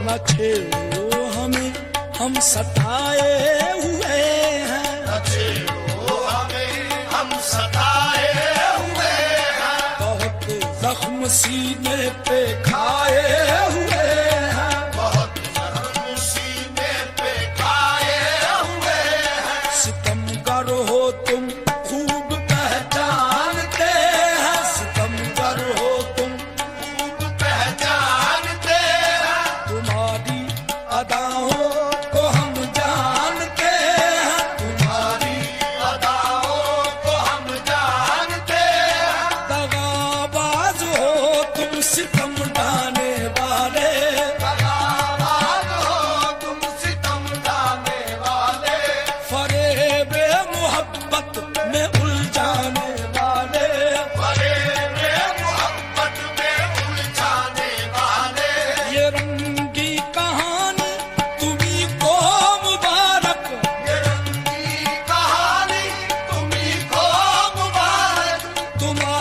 न छेड़ो हमें, हम सताए हुए हैं। न छेड़ो हमें, हम सताए हुए हैं। बहुत जख्म सीने पे खाए हुए हैं। बहुत जख्म सीने पे खाए हुए हैं। सितमगर हो तुम खूब पहचानते हैं, सितमगर हो तुम खूब पहचानते हैं। तुम्हारी अदाओं को हम जानते हैं, तुम्हारी अदाओं को हम जानते हैं। दगाबाज हो तुम सितम ढाने वाले, दगाबाज हो तुम सितम ढाने वाले। फरेबे मोहब्बत में उलझाने वाले। फरेबे मोहब्बत में उलझाने वाले। ये रंगी कहानी तुम्ही को मुबारक, ये रंगी कहानी तुम्ही को मुबारक। तुम्हारी